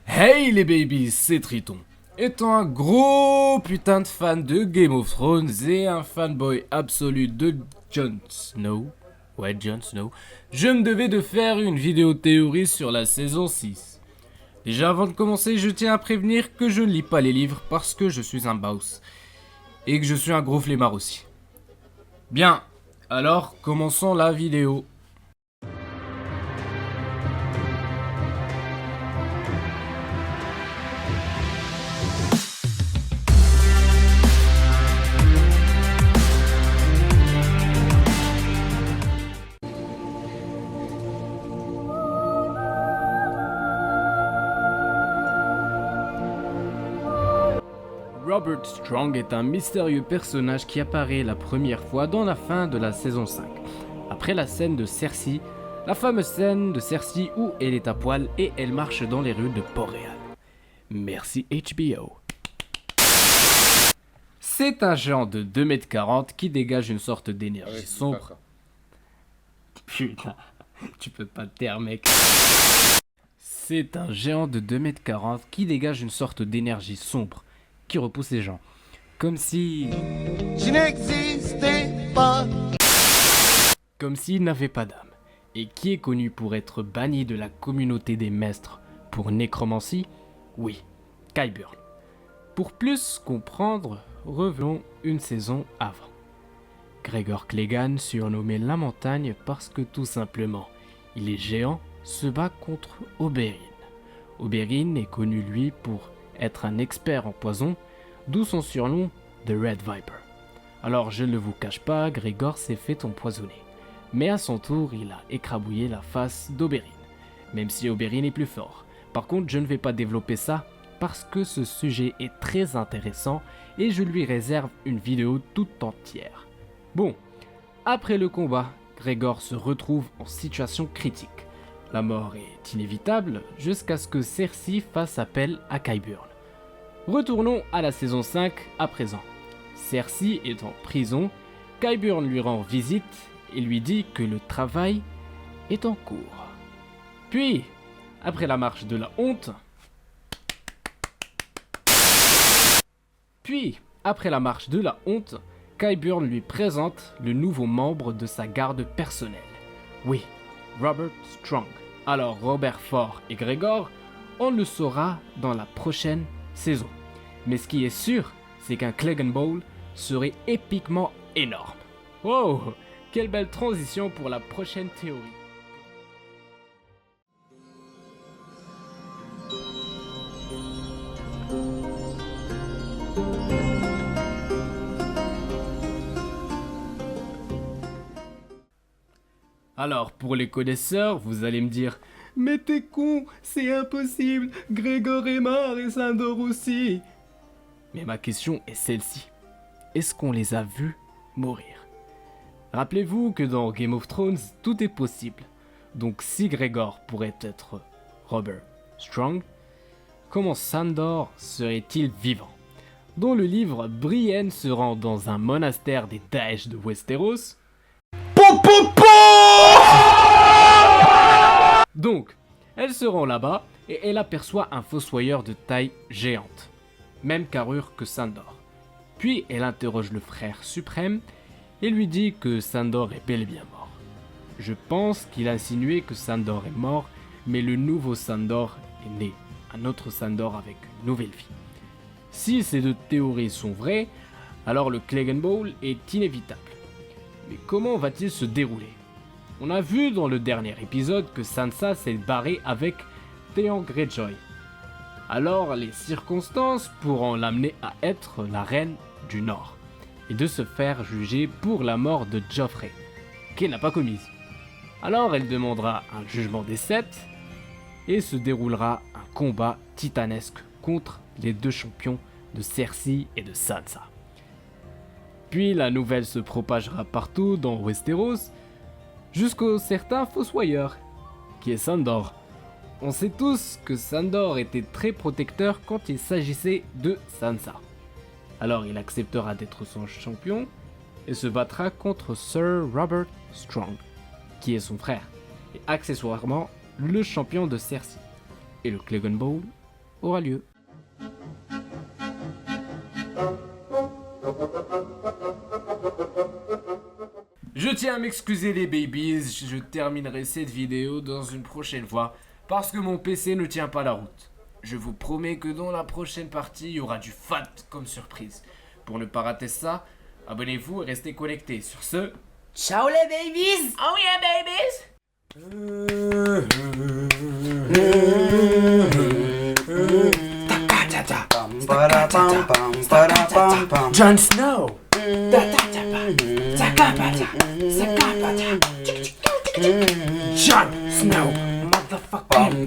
Hey les babies, c'est Triton. Étant un gros putain de fan de Game of Thrones et un fanboy absolu de Jon Snow, Jon Snow, je me devais de faire une vidéo théorie sur la saison 6. Déjà avant de commencer, je tiens à prévenir que je ne lis pas les livres parce que je suis un baus et que je suis un gros flemmard aussi. Bien, alors commençons la vidéo. Robert Strong est un mystérieux personnage qui apparaît la première fois dans la fin de la saison 5, après la scène de Cersei, la fameuse scène de Cersei où elle est à poil et elle marche dans les rues de Port-Réal. Merci HBO. C'est un géant de 2,40 m qui dégage une sorte d'énergie sombre. Putain, tu peux pas te taire mec. C'est un géant de 2,40 m qui dégage une sorte d'énergie sombre qui repousse les gens. Comme si... Je n'existais pas. Comme s'il n'avait pas d'âme. Et qui est connu pour être banni de la communauté des maîtres pour nécromancie? Oui, Qyburn. Pour plus comprendre, revenons une saison avant. Gregor Clegane, surnommé la montagne parce que tout simplement, il est géant, se bat contre Oberyn. Oberyn est connu lui pour être un expert en poison, d'où son surnom The Red Viper. Alors je ne vous cache pas, Gregor s'est fait empoisonner. Mais à son tour, il a écrabouillé la face d'Oberyn, même si Oberyn est plus fort. Par contre, je ne vais pas développer ça parce que ce sujet est très intéressant et je lui réserve une vidéo toute entière. Bon, après le combat, Gregor se retrouve en situation critique. La mort est inévitable jusqu'à ce que Cersei fasse appel à Qyburn. Retournons à la saison 5 à présent. Cersei est en prison, Qyburn lui rend visite et lui dit que le travail est en cours. Puis, après la marche de la honte... Qyburn lui présente le nouveau membre de sa garde personnelle. Oui, Robert Strong. Alors Robert Ford et Gregor, on le saura dans la prochaine saison. Mais ce qui est sûr, c'est qu'un Clegane Bowl serait épiquement énorme. Wow, quelle belle transition pour la prochaine théorie. Alors, pour les connaisseurs, vous allez me dire « Mais t'es con, c'est impossible, Gregor est mort et Sandor aussi !» Mais ma question est celle-ci. Est-ce qu'on les a vus mourir? Rappelez-vous que dans Game of Thrones, tout est possible. Donc si Gregor pourrait être Robert Strong, comment Sandor serait-il vivant? Dans le livre, Brienne se rend dans un monastère des Daesh de Westeros. Donc, elle se rend là-bas et elle aperçoit un fossoyeur de taille géante, même carrure que Sandor. Puis elle interroge le frère suprême et lui dit que Sandor est bel et bien mort. Je pense qu'il a insinué que Sandor est mort, mais le nouveau Sandor est né, un autre Sandor avec une nouvelle vie. Si ces deux théories sont vraies, alors le Clegane Bowl est inévitable. Mais comment va-t-il se dérouler? On a vu dans le dernier épisode que Sansa s'est barrée avec Theon Greyjoy. Alors les circonstances pourront l'amener à être la reine du Nord et de se faire juger pour la mort de Joffrey, qu'elle n'a pas commise. Alors elle demandera un jugement des sept et se déroulera un combat titanesque contre les deux champions de Cersei et de Sansa. Puis la nouvelle se propagera partout dans Westeros, jusqu'au certain fossoyeur, qui est Sandor. On sait tous que Sandor était très protecteur quand il s'agissait de Sansa. Alors il acceptera d'être son champion et se battra contre Sir Robert Strong, qui est son frère, et accessoirement le champion de Cersei. Et le Clegane Bowl aura lieu. Je tiens à m'excuser les babies, je terminerai cette vidéo dans une prochaine fois parce que mon PC ne tient pas la route. Je vous promets que dans la prochaine partie, il y aura du fat comme surprise. Pour ne pas rater ça, abonnez-vous et restez connectés. Sur ce, ciao les babies! oh yeah babies! Jon Snow! Jon Snow! Motherfucking!